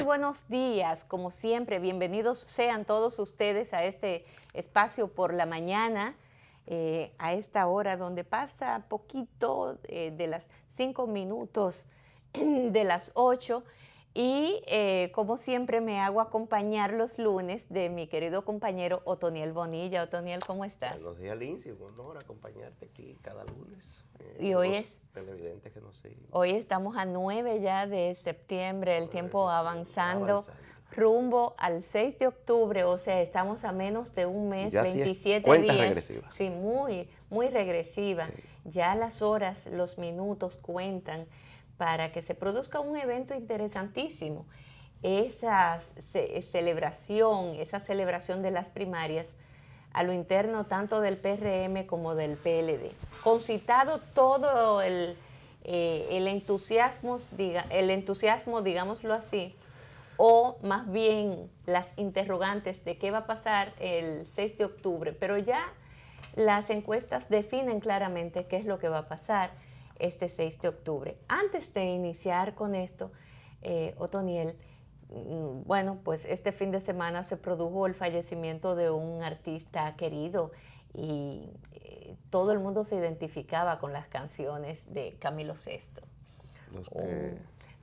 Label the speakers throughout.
Speaker 1: buenos días, como siempre, bienvenidos sean todos ustedes a este espacio por la mañana, a esta hora donde pasa poquito de las 5 minutos de las 8 y como siempre me hago acompañar los lunes de mi querido compañero Otoniel Bonilla. Otoniel, ¿cómo estás?
Speaker 2: Buenos días, Lindsay, un honor acompañarte aquí cada lunes.
Speaker 1: Y hoy es...
Speaker 2: televidentes que nos siguen.
Speaker 1: Hoy estamos a 9 ya de septiembre, el tiempo avanzando rumbo al 6 de octubre, o sea, estamos a menos de un mes,
Speaker 2: ya
Speaker 1: 27
Speaker 2: cuenta
Speaker 1: días.
Speaker 2: Regresiva.
Speaker 1: Sí, muy regresiva.
Speaker 2: Sí.
Speaker 1: Ya las horas, los minutos cuentan para que se produzca un evento interesantísimo. Esa celebración de las primarias a lo interno tanto del PRM como del PLD. Concitado todo el entusiasmo, digámoslo así, o más bien las interrogantes de qué va a pasar el 6 de octubre, pero ya las encuestas definen claramente qué es lo que va a pasar este 6 de octubre. Antes de iniciar con esto, Otoniel, bueno, pues este fin de semana se produjo el fallecimiento de un artista querido y todo el mundo se identificaba con las canciones de Camilo Sesto.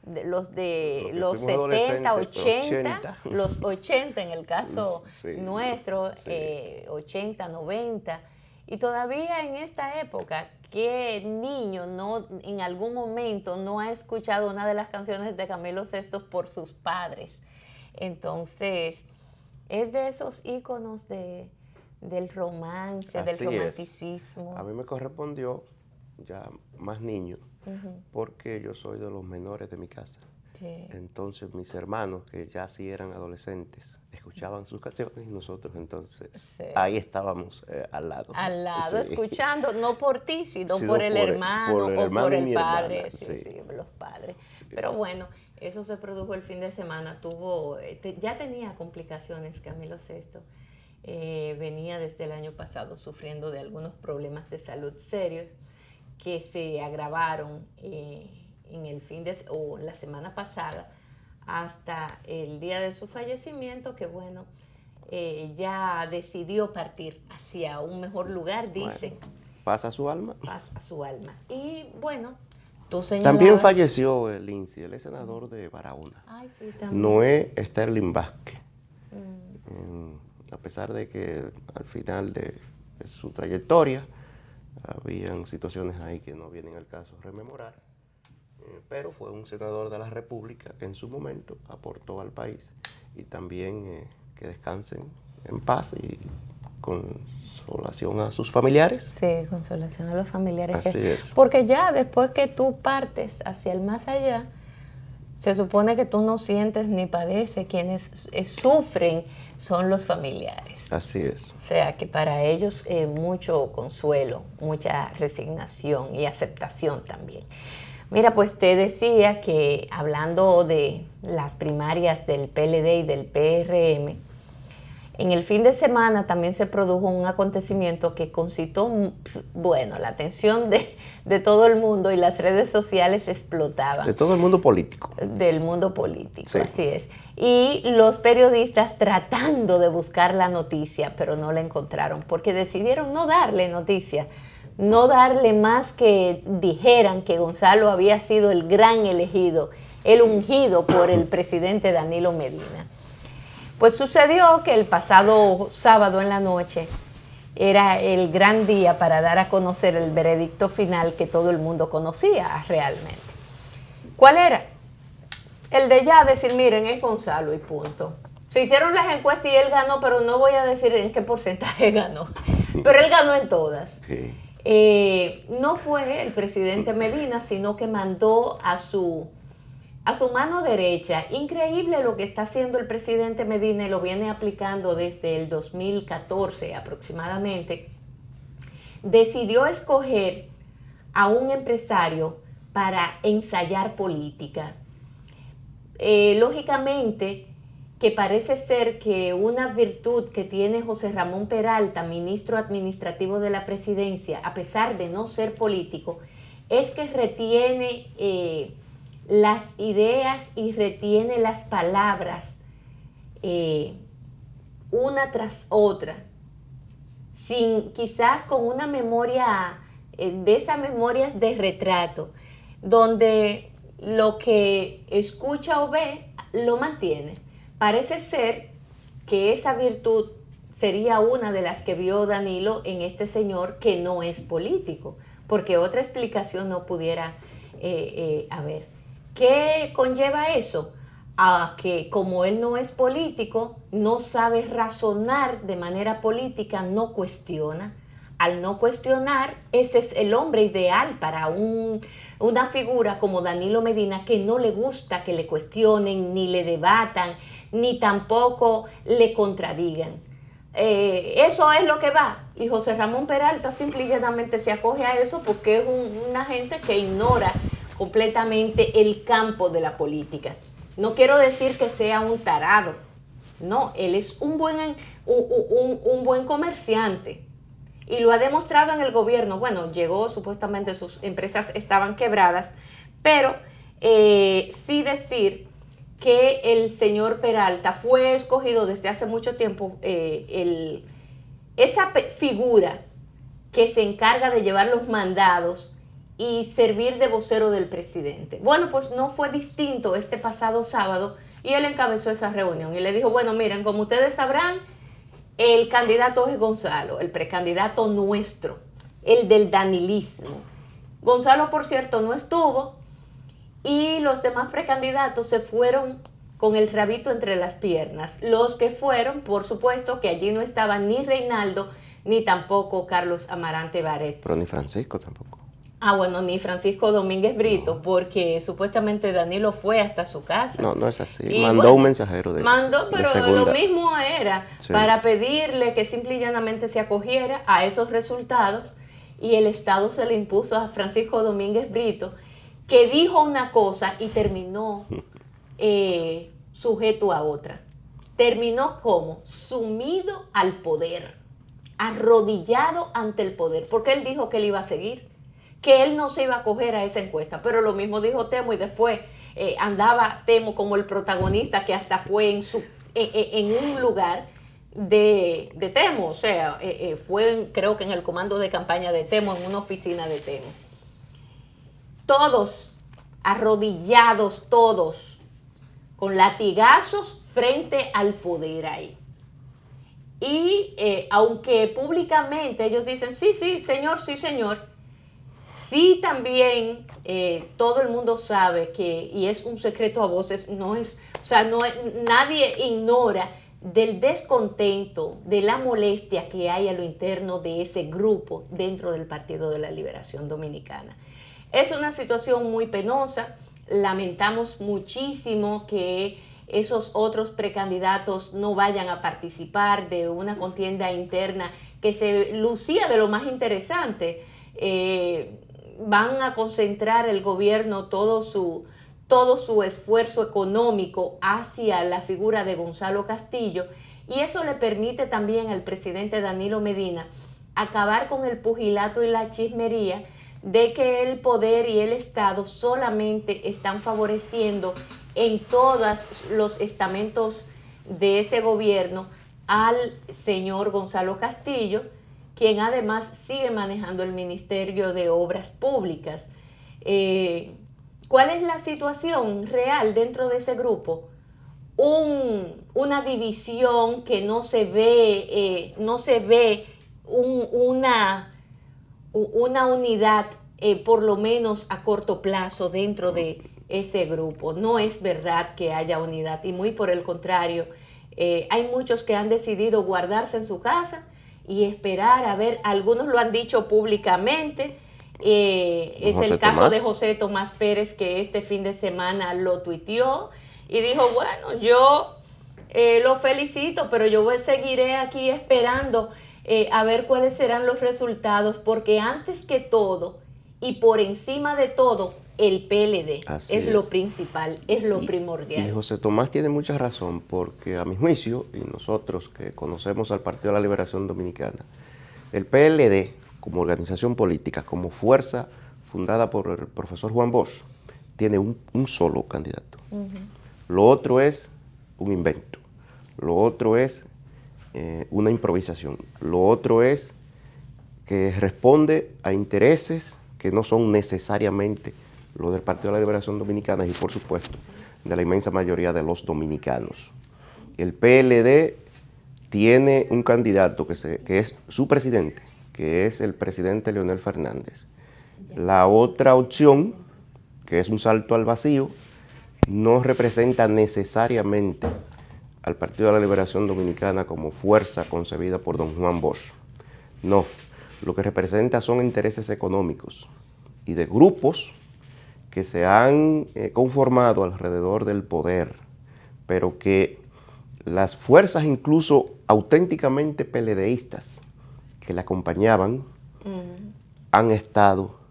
Speaker 1: Los 70, 80, los 80 en el caso nuestro, sí. 80, 90, y todavía en esta época, ¿qué niño no en algún momento no ha escuchado una de las canciones de Camilo Sesto por sus padres? Entonces, es de esos íconos del romance, así del romanticismo.
Speaker 2: A mí me correspondió ya más niño, porque yo soy de los menores de mi casa. Sí. Entonces mis hermanos, que ya sí eran adolescentes, escuchaban sus canciones y nosotros entonces ahí estábamos al lado.
Speaker 1: Al lado, escuchando, no por ti, sino por el hermano o por el padre. Los padres. Sí. Pero bueno, eso se produjo el fin de semana. Ya tenía complicaciones Camilo Sesto. Venía desde el año pasado sufriendo de algunos problemas de salud serios que se agravaron la semana pasada hasta el día de su fallecimiento, que bueno, ya decidió partir hacia un mejor lugar, dice.
Speaker 2: Bueno, paz a su alma.
Speaker 1: Paz a su alma. Y bueno, tú señalabas...
Speaker 2: También falleció el Lindsay, el senador de Barahona.
Speaker 1: Ay, sí, también.
Speaker 2: Noé Sterling Vázquez. A pesar de que al final de su trayectoria habían situaciones ahí que no vienen al caso rememorar, pero fue un senador de la República que en su momento aportó al país, y también que descansen en paz y consolación a sus familiares.
Speaker 1: Sí, consolación a los familiares.
Speaker 2: Así es.
Speaker 1: Porque ya después que tú partes hacia el más allá, se supone que tú no sientes ni padeces, quienes sufren son los familiares.
Speaker 2: Así es.
Speaker 1: O sea que para ellos mucho consuelo, mucha resignación y aceptación también. Mira, pues te decía que hablando de las primarias del PLD y del PRM, en el fin de semana también se produjo un acontecimiento que concitó, bueno, la atención de todo el mundo, y las redes sociales explotaban.
Speaker 2: De todo el mundo político.
Speaker 1: Del mundo político, sí. Así es. Y los periodistas tratando de buscar la noticia, pero no la encontraron, porque decidieron no darle noticia, no darle más que dijeran que Gonzalo había sido el gran elegido, el ungido por el presidente Danilo Medina. Pues sucedió que el pasado sábado en la noche era el gran día para dar a conocer el veredicto final que todo el mundo conocía realmente. ¿Cuál era? El de ya decir, miren, es Gonzalo y punto. Se hicieron las encuestas y él ganó, pero no voy a decir en qué porcentaje ganó. Pero él ganó en todas. Sí. No fue el presidente Medina, sino que mandó a su mano derecha. Increíble lo que está haciendo el presidente Medina, y lo viene aplicando desde el 2014 aproximadamente. Decidió escoger a un empresario para ensayar política. Lógicamente que parece ser que una virtud que tiene José Ramón Peralta, ministro administrativo de la presidencia, a pesar de no ser político, es que retiene las ideas y retiene las palabras una tras otra, quizás con una memoria, de esas memorias de retrato, donde lo que escucha o ve lo mantiene. Parece ser que esa virtud sería una de las que vio Danilo en este señor que no es político, porque otra explicación no pudiera haber. ¿Qué conlleva eso? A que como él no es político, no sabe razonar de manera política, no cuestiona. Al no cuestionar, ese es el hombre ideal para una figura como Danilo Medina, que no le gusta que le cuestionen, ni le debatan, ni tampoco le contradigan. Eso es lo que va. Y José Ramón Peralta simple y llanamente se acoge a eso porque es una gente que ignora completamente el campo de la política. No quiero decir que sea un tarado, no, él es un buen comerciante y lo ha demostrado en el gobierno. Bueno, llegó, supuestamente sus empresas estaban quebradas, pero sí decir que el señor Peralta fue escogido desde hace mucho tiempo, esa figura que se encarga de llevar los mandados y servir de vocero del presidente. Bueno, pues no fue distinto este pasado sábado y él encabezó esa reunión y le dijo, bueno, miren, como ustedes sabrán, el candidato es Gonzalo, el precandidato nuestro, el del danilismo. Gonzalo, por cierto, no estuvo y los demás precandidatos se fueron con el rabito entre las piernas. Los que fueron, por supuesto, que allí no estaba ni Reinaldo ni tampoco Carlos Amarante Baret.
Speaker 2: Pero ni Francisco tampoco.
Speaker 1: Ah, bueno, ni Francisco Domínguez Brito, no, porque supuestamente Danilo fue hasta su casa.
Speaker 2: No, no es así. Y mandó un mensajero de
Speaker 1: Mandó, pero de lo mismo era, sí, para pedirle que simple y llanamente se acogiera a esos resultados, y el Estado se le impuso a Francisco Domínguez Brito, que dijo una cosa y terminó sujeto a otra. Terminó como sumido al poder, arrodillado ante el poder, porque él dijo que él iba a seguir, que él no se iba a acoger a esa encuesta, pero lo mismo dijo Temo y después andaba Temo como el protagonista que hasta fue en un lugar de Temo, o sea, creo que en el comando de campaña de Temo, en una oficina de Temo. Todos arrodillados, todos, con latigazos frente al poder ahí. Y aunque públicamente ellos dicen, sí, señor, sí también todo el mundo sabe que, y es un secreto a voces, nadie ignora del descontento, de la molestia que hay a lo interno de ese grupo dentro del Partido de la Liberación Dominicana. Es una situación muy penosa, lamentamos muchísimo que esos otros precandidatos no vayan a participar de una contienda interna que se lucía de lo más interesante. Van a concentrar el gobierno todo su esfuerzo económico hacia la figura de Gonzalo Castillo, y eso le permite también al presidente Danilo Medina acabar con el pugilato y la chismería de que el poder y el Estado solamente están favoreciendo en todos los estamentos de ese gobierno al señor Gonzalo Castillo, quien además sigue manejando el Ministerio de Obras Públicas. ¿Cuál es la situación real dentro de ese grupo? Una división que no se ve, una unidad, por lo menos a corto plazo, dentro de ese grupo. No es verdad que haya unidad, y muy por el contrario, hay muchos que han decidido guardarse en su casa y esperar a ver. Algunos lo han dicho públicamente. Es el caso de José Tomás Pérez, que este fin de semana lo tuiteó y dijo, bueno, yo lo felicito, pero yo seguiré aquí esperando a ver cuáles serán los resultados, porque antes que todo y por encima de todo, el PLD es lo principal, es lo primordial.
Speaker 2: Y José Tomás tiene mucha razón, porque a mi juicio, y nosotros que conocemos al Partido de la Liberación Dominicana, el PLD como organización política, como fuerza fundada por el profesor Juan Bosch, tiene un solo candidato. Lo otro es un invento. Lo otro es una improvisación. Lo otro es que responde a intereses que no son necesariamente los del Partido de la Liberación Dominicana y, por supuesto, de la inmensa mayoría de los dominicanos. El PLD tiene un candidato que es su presidente, que es el presidente Leonel Fernández. La otra opción, que es un salto al vacío, no representa necesariamente al Partido de la Liberación Dominicana como fuerza concebida por don Juan Bosch. No, lo que representa son intereses económicos y de grupos que se han conformado alrededor del poder, pero que las fuerzas incluso auténticamente PLDistas que le acompañaban han estado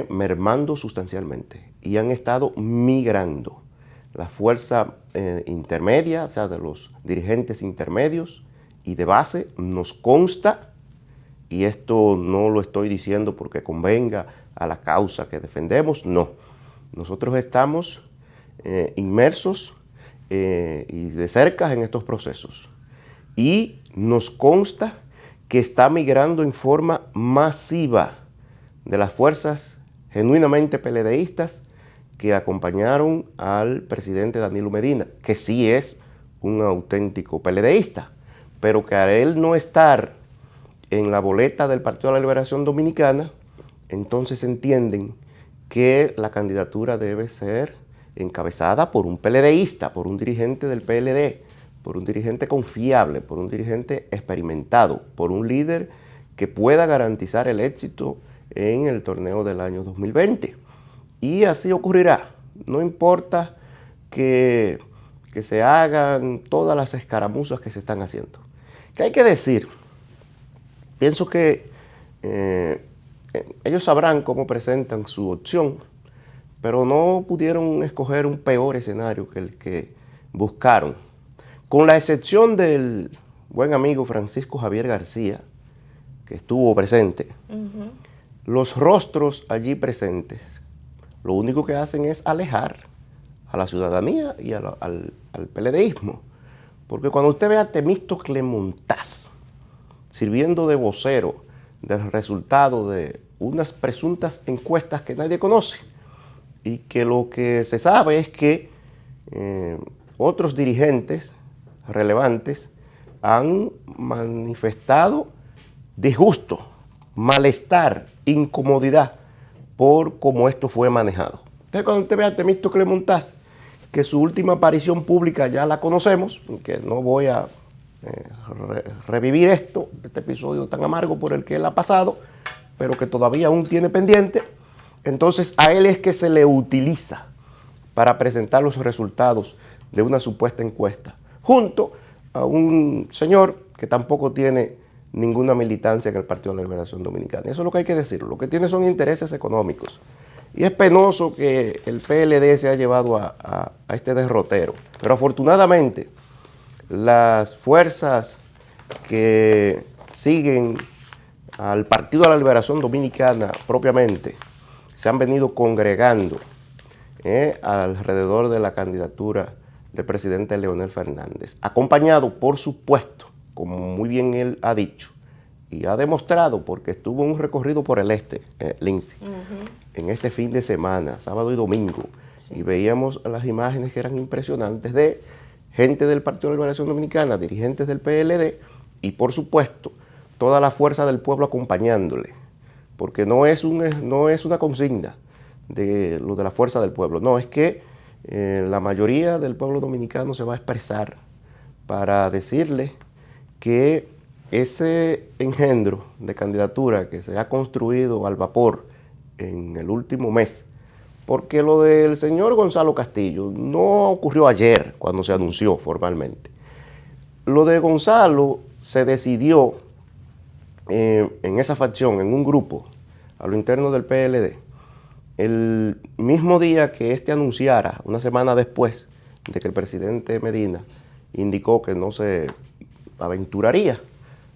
Speaker 2: mermando sustancialmente y han estado migrando. La fuerza intermedia, o sea, de los dirigentes intermedios y de base, nos consta, y esto no lo estoy diciendo porque convenga a la causa que defendemos, no. Nosotros estamos inmersos y de cerca en estos procesos. Y nos consta que está migrando en forma masiva de las fuerzas genuinamente PLDistas que acompañaron al presidente Danilo Medina, que sí es un auténtico PLDista, pero que al él no estar en la boleta del Partido de la Liberación Dominicana, entonces entienden que la candidatura debe ser encabezada por un PLDista, por un dirigente del PLD, por un dirigente confiable, por un dirigente experimentado, por un líder que pueda garantizar el éxito en el torneo del año 2020. Y así ocurrirá. No importa que se hagan todas las escaramuzas que se están haciendo. ¿Qué hay que decir? Pienso que ellos sabrán cómo presentan su opción, pero no pudieron escoger un peor escenario que el que buscaron. Con la excepción del buen amigo Francisco Javier García, que estuvo presente, los rostros allí presentes, lo único que hacen es alejar a la ciudadanía y al PLDismo. Porque cuando usted ve a Temístocles Montaz sirviendo de vocero del resultado de unas presuntas encuestas que nadie conoce, y que lo que se sabe es que otros dirigentes relevantes han manifestado disgusto, malestar, incomodidad por cómo esto fue manejado. Entonces, cuando usted ve a Temístocles Montaz, que su última aparición pública ya la conocemos, que no voy a revivir este episodio tan amargo por el que él ha pasado, pero que todavía aún tiene pendiente, entonces a él es que se le utiliza para presentar los resultados de una supuesta encuesta, junto a un señor que tampoco tiene ninguna militancia en el Partido de la Liberación Dominicana. Y eso es lo que hay que decir. Lo que tiene son intereses económicos. Y es penoso que el PLD se haya llevado a este derrotero. Pero afortunadamente, las fuerzas que siguen al Partido de la Liberación Dominicana propiamente se han venido congregando alrededor de la candidatura del presidente Leonel Fernández, acompañado, por supuesto, como muy bien él ha dicho y ha demostrado, porque estuvo en un recorrido por el este, Lindsay, en este fin de semana, sábado y domingo, y veíamos las imágenes que eran impresionantes de gente del Partido de la Liberación Dominicana, dirigentes del PLD, y por supuesto, toda la fuerza del pueblo acompañándole, porque no es una consigna de lo de la fuerza del pueblo, no, es que la mayoría del pueblo dominicano se va a expresar para decirle que ese engendro de candidatura que se ha construido al vapor en el último mes, porque lo del señor Gonzalo Castillo no ocurrió ayer cuando se anunció formalmente. Lo de Gonzalo se decidió en esa facción, en un grupo, a lo interno del PLD, el mismo día que este anunciara, una semana después de que el presidente Medina indicó que no se aventuraría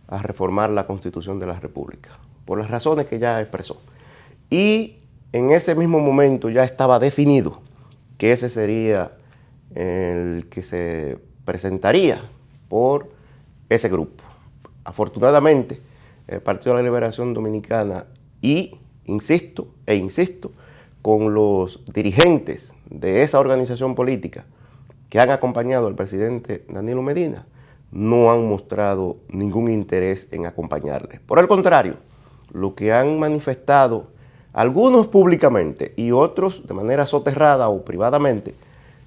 Speaker 2: a reformar la Constitución de la República, por las razones que ya expresó. Y en ese mismo momento ya estaba definido que ese sería el que se presentaría por ese grupo. Afortunadamente, el Partido de la Liberación Dominicana insisto, con los dirigentes de esa organización política que han acompañado al presidente Danilo Medina, no han mostrado ningún interés en acompañarle. Por el contrario, lo que han manifestado algunos públicamente y otros de manera soterrada o privadamente,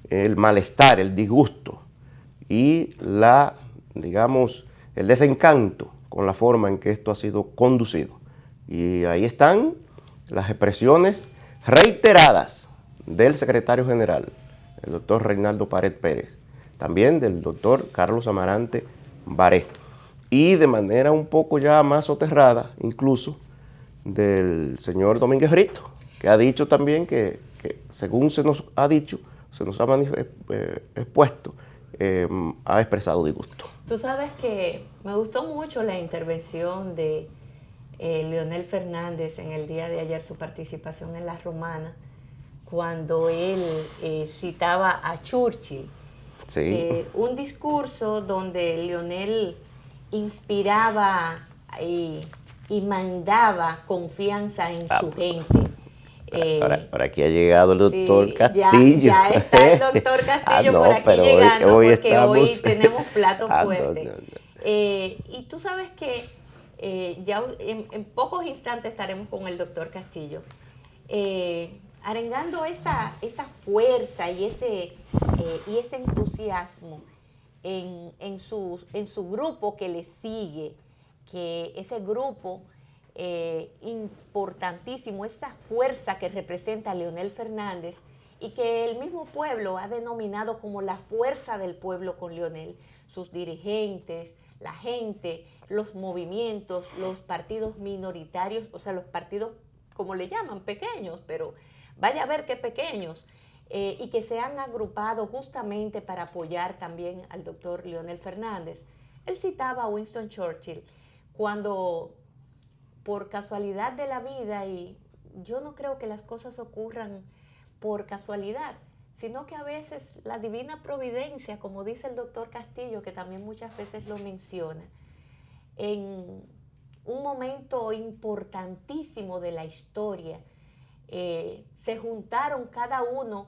Speaker 2: el malestar, el disgusto y el desencanto con la forma en que esto ha sido conducido. Y ahí están las expresiones reiteradas del secretario general, el doctor Reinaldo Pared Pérez, también del doctor Carlos Amarante Baré, y de manera un poco ya más soterrada, incluso, del señor Domínguez Brito, que ha dicho también que según se nos ha dicho, se nos ha expuesto, ha expresado disgusto.
Speaker 1: Tú sabes que me gustó mucho la intervención de Leonel Fernández en el día de ayer, su participación en La Romana, cuando él citaba a Churchill.
Speaker 2: Sí.
Speaker 1: Un discurso donde Leonel inspiraba y mandaba confianza en su gente.
Speaker 2: Por aquí ha llegado el doctor Castillo.
Speaker 1: Ya está el doctor Castillo por aquí llegando, porque hoy tenemos plato fuerte. No. Y tú sabes que ya en pocos instantes estaremos con el doctor Castillo, arengando esa fuerza y ese entusiasmo en su grupo que le sigue, que ese grupo importantísimo, esa fuerza que representa a Leonel Fernández y que el mismo pueblo ha denominado como la fuerza del pueblo con Leonel, sus dirigentes, la gente, los movimientos, los partidos minoritarios, o sea, los partidos, como le llaman, pequeños, pero vaya a ver qué pequeños, y que se han agrupado justamente para apoyar también al doctor Leonel Fernández. Él citaba a Winston Churchill cuando, por casualidad de la vida, y yo no creo que las cosas ocurran por casualidad, sino que a veces la divina providencia, como dice el doctor Castillo, que también muchas veces lo menciona, en un momento importantísimo de la historia, se juntaron cada uno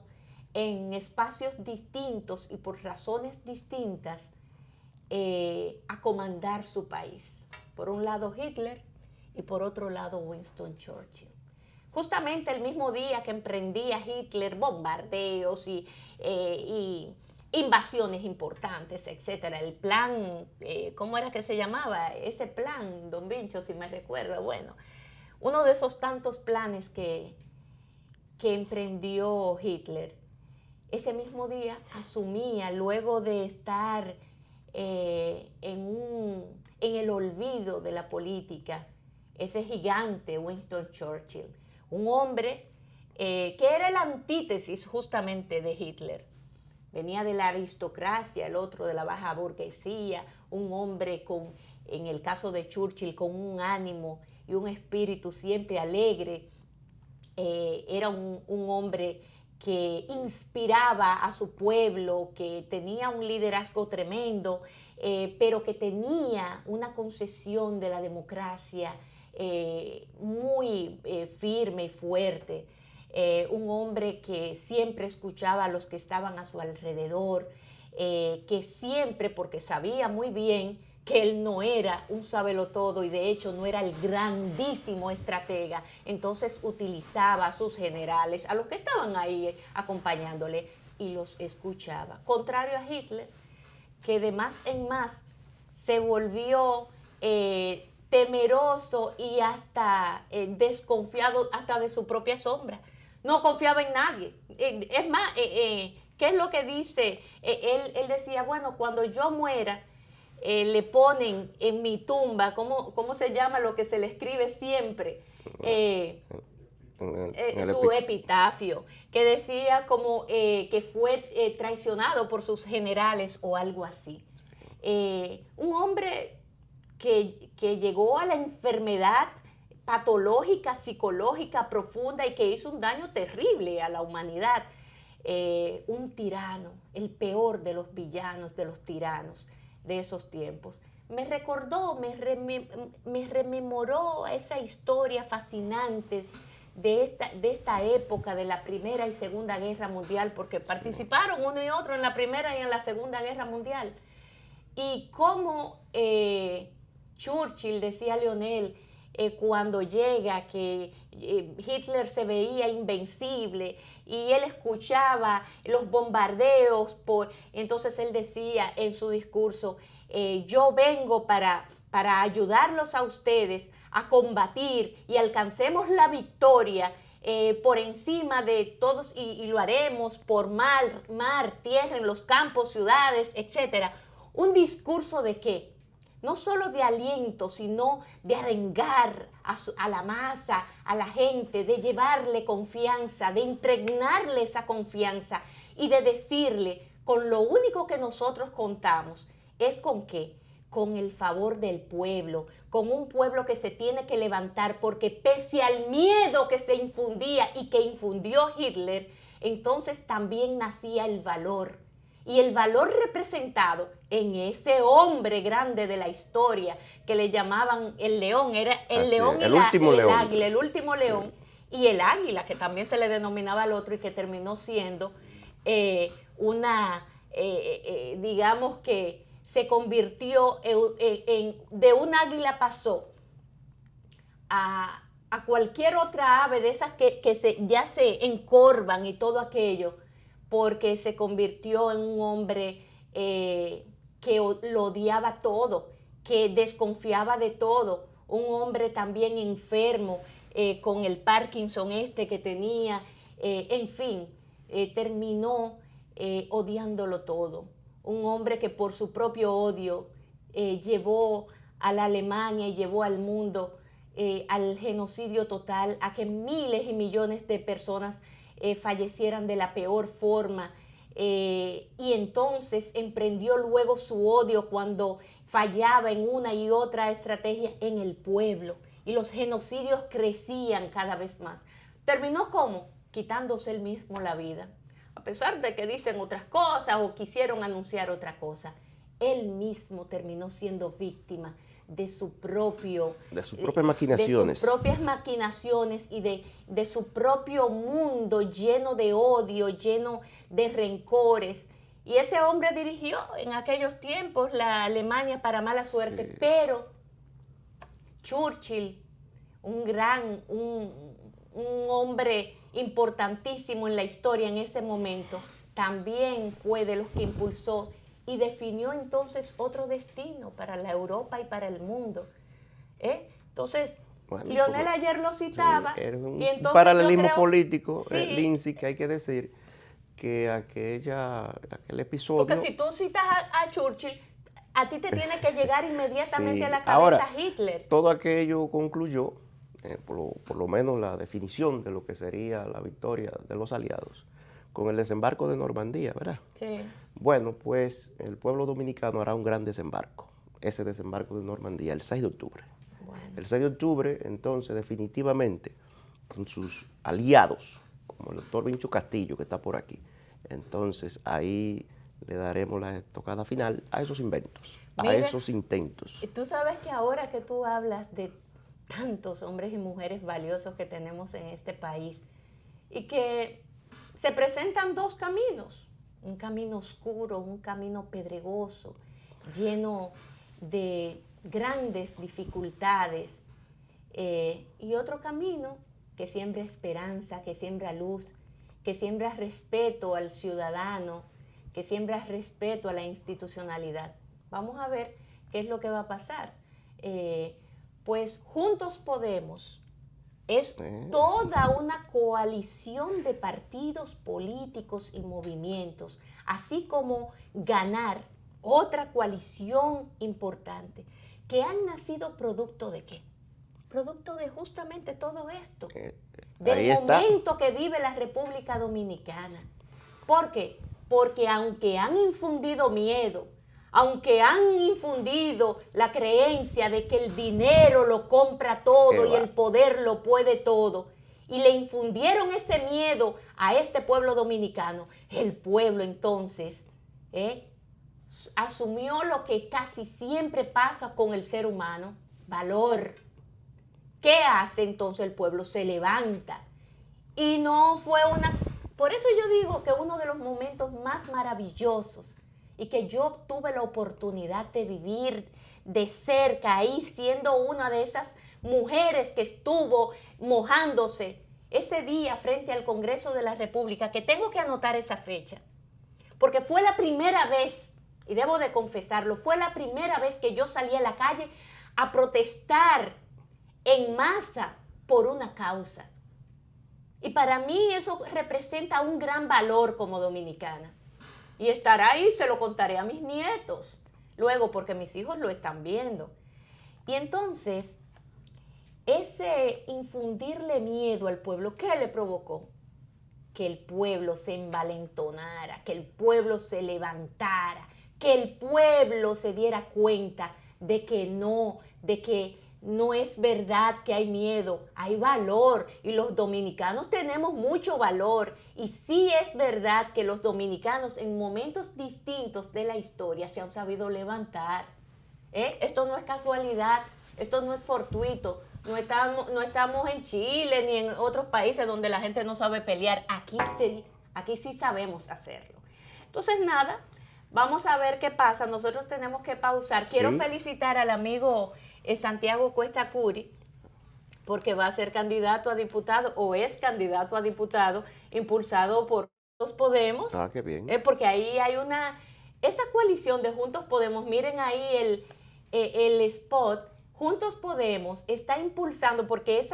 Speaker 1: en espacios distintos y por razones distintas a comandar su país. Por un lado Hitler y por otro lado Winston Churchill. Justamente el mismo día que emprendía Hitler bombardeos y invasiones importantes, etcétera. El plan, ¿cómo era que se llamaba? Ese plan, don Vincho, si me recuerdo. Bueno, uno de esos tantos planes que emprendió Hitler, ese mismo día asumía, luego de estar en el olvido de la política, ese gigante Winston Churchill, un hombre que era el antítesis justamente de Hitler. Venía de la aristocracia, el otro de la baja burguesía, un hombre en el caso de Churchill, con un ánimo y un espíritu siempre alegre. Era un hombre que inspiraba a su pueblo, que tenía un liderazgo tremendo, pero que tenía una concesión de la democracia muy firme y fuerte. Un hombre que siempre escuchaba a los que estaban a su alrededor, que siempre, porque sabía muy bien que él no era un sabelotodo y de hecho no era el grandísimo estratega, entonces utilizaba a sus generales, a los que estaban ahí acompañándole, y los escuchaba. Contrario a Hitler, que de más en más se volvió temeroso y hasta desconfiado hasta de su propia sombra. No confiaba en nadie. Es más, ¿qué es lo que dice? Él decía, bueno, cuando yo muera, le ponen en mi tumba, ¿cómo se llama lo que se le escribe siempre? Su epitafio, que decía como que fue traicionado por sus generales o algo así. Un hombre que llegó a la enfermedad patológica, psicológica, profunda y que hizo un daño terrible a la humanidad. Un tirano, el peor de los villanos, de los tiranos de esos tiempos. Me recordó, me rememoró esa historia fascinante de esta época de la Primera y Segunda Guerra Mundial, porque participaron uno y otro en la Primera y en la Segunda Guerra Mundial. Y cómo Churchill, decía Leonel, cuando llega, que Hitler se veía invencible y él escuchaba los bombardeos, entonces él decía en su discurso, yo vengo para ayudarlos a ustedes a combatir y alcancemos la victoria por encima de todos y lo haremos por mar, tierra, en los campos, ciudades, etc. Un discurso de ¿qué? No solo de aliento, sino de arengar a la masa, a la gente, de llevarle confianza, de impregnarle esa confianza y de decirle, con lo único que nosotros contamos es con ¿qué? Con el favor del pueblo, con un pueblo que se tiene que levantar, porque pese al miedo que se infundía y que infundió Hitler, entonces también nacía el valor. Y el valor representado en ese hombre grande de la historia que le llamaban el león, era el león y el águila, el último león, sí. Y el águila, que también se le denominaba al otro y que terminó siendo digamos que se convirtió de un águila pasó a cualquier otra ave de esas que ya se encorvan y todo aquello, porque se convirtió en un hombre que lo odiaba todo, que desconfiaba de todo, un hombre también enfermo, con el Parkinson que tenía, en fin, terminó odiándolo todo. Un hombre que por su propio odio llevó a la Alemania y llevó al mundo al genocidio total, a que miles y millones de personas fallecieran de la peor forma, y entonces emprendió luego su odio cuando fallaba en una y otra estrategia en el pueblo, y los genocidios crecían cada vez más. Terminó ¿cómo? Quitándose él mismo la vida, a pesar de que dicen otras cosas o quisieron anunciar otra cosa. Él mismo terminó siendo víctima de sus propias maquinaciones. De sus propias maquinaciones y de su propio mundo lleno de odio, lleno de rencores. Y ese hombre dirigió en aquellos tiempos la Alemania para mala suerte, sí. Pero Churchill, un hombre importantísimo en la historia en ese momento, también fue de los que impulsó y definió entonces otro destino para la Europa y para el mundo. Entonces, bueno, Leonel ayer lo citaba. Sí,
Speaker 2: y entonces paralelismo político, sí. Lindsay, que hay que decir que aquel episodio...
Speaker 1: Porque si tú citas a Churchill, a ti te tiene que llegar inmediatamente sí. A la cabeza ahora, Hitler.
Speaker 2: Todo aquello concluyó, por lo menos la definición de lo que sería la victoria de los aliados, con el desembarco de Normandía, ¿verdad?
Speaker 1: Sí.
Speaker 2: Bueno, pues el pueblo dominicano hará un gran desembarco, ese desembarco de Normandía, el 6 de octubre.
Speaker 1: Bueno.
Speaker 2: El 6 de octubre, entonces, definitivamente, con sus aliados, como el doctor Vincho Castillo, que está por aquí, entonces ahí le daremos la estocada final a esos inventos, a esos intentos.
Speaker 1: Tú sabes que ahora que tú hablas de tantos hombres y mujeres valiosos que tenemos en este país y que se presentan dos caminos, un camino oscuro, un camino pedregoso, lleno de grandes dificultades, y otro camino que siembra esperanza, que siembra luz, que siembra respeto al ciudadano, que siembra respeto a la institucionalidad. Vamos a ver qué es lo que va a pasar. Pues Juntos Podemos es toda una coalición de partidos políticos y movimientos, así como Ganar, otra coalición importante, que han nacido producto ¿de qué? Producto de justamente todo esto, del momento que vive la República Dominicana. ¿Por qué? Porque aunque han infundido miedo, aunque han infundido la creencia de que el dinero lo compra todo y el poder lo puede todo, y le infundieron ese miedo a este pueblo dominicano, el pueblo entonces asumió lo que casi siempre pasa con el ser humano, valor. ¿Qué hace entonces el pueblo? Se levanta. Y no fue una... Por eso yo digo que uno de los momentos más maravillosos y que yo tuve la oportunidad de vivir de cerca ahí, siendo una de esas mujeres que estuvo mojándose ese día frente al Congreso de la República, que tengo que anotar esa fecha, porque fue la primera vez, y debo de confesarlo, fue la primera vez que yo salí a la calle a protestar en masa por una causa. Y para mí eso representa un gran valor como dominicana. Y estar ahí se lo contaré a mis nietos luego, porque mis hijos lo están viendo. Y entonces, ese infundirle miedo al pueblo, ¿qué le provocó? Que el pueblo se envalentonara, que el pueblo se levantara, que el pueblo se diera cuenta de que no es verdad que hay miedo, hay valor, y los dominicanos tenemos mucho valor, y sí es verdad que los dominicanos en momentos distintos de la historia se han sabido levantar. Esto no es casualidad, esto no es fortuito, no estamos en Chile ni en otros países donde la gente no sabe pelear, aquí sí sabemos hacerlo. Entonces nada, vamos a ver qué pasa, nosotros tenemos que pausar. Quiero felicitar al amigo Santiago Cuesta Curi, porque va a ser candidato a diputado, o es candidato a diputado, impulsado por Juntos Podemos.
Speaker 2: Ah, qué bien.
Speaker 1: Porque ahí hay esa coalición de Juntos Podemos, miren ahí el spot, Juntos Podemos está impulsando, porque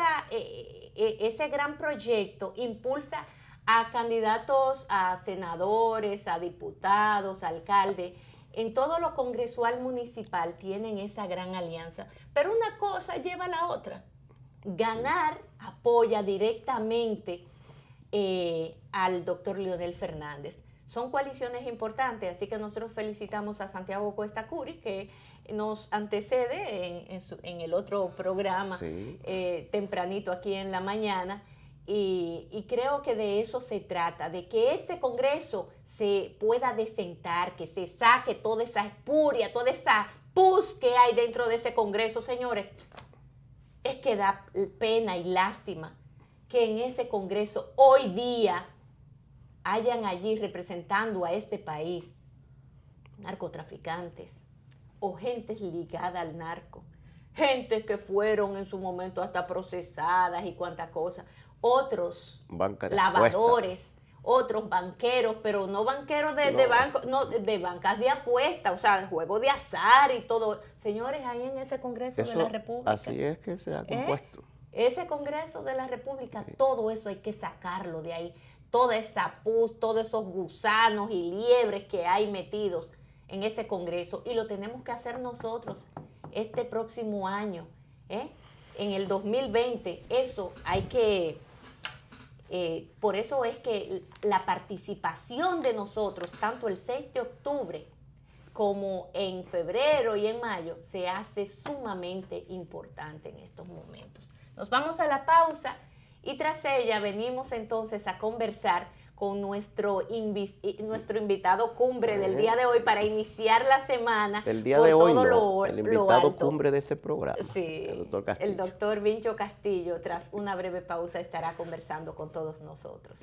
Speaker 1: ese gran proyecto impulsa a candidatos a senadores, a diputados, a alcaldes. En todo lo congresual municipal tienen esa gran alianza. Pero una cosa lleva a la otra. Ganar apoya directamente al doctor Leonel Fernández. Son coaliciones importantes, así que nosotros felicitamos a Santiago Cuesta Curi, que nos antecede en el otro programa, tempranito aquí en la mañana, y creo que de eso se trata, de que ese Congreso se pueda desentar, que se saque toda esa espuria, toda esa pus que hay dentro de ese Congreso, señores. Es que da pena y lástima que en ese Congreso hoy día hayan allí representando a este país narcotraficantes o gentes ligadas al narco, gentes que fueron en su momento hasta procesadas y cuánta cosa, otros lavadores, otros banqueros, pero no banqueros de banco, no, de bancas de apuesta, o sea, de juego de azar y todo. Señores, ahí en ese Congreso de la República.
Speaker 2: Así es que se ha compuesto.
Speaker 1: Ese Congreso de la República, todo eso hay que sacarlo de ahí. Toda esa pus, todos esos gusanos y liebres que hay metidos en ese Congreso. Y lo tenemos que hacer nosotros este próximo año, en el 2020. Eso hay que... por eso es que la participación de nosotros, tanto el 6 de octubre como en febrero y en mayo, se hace sumamente importante en estos momentos. Nos vamos a la pausa y tras ella venimos entonces a conversar con nuestro invitado cumbre del día de hoy para iniciar la semana.
Speaker 2: El día de hoy no, el invitado cumbre de este programa,
Speaker 1: sí,
Speaker 2: el doctor Castillo.
Speaker 1: El doctor Vincho Castillo, tras una breve pausa, estará conversando con todos nosotros.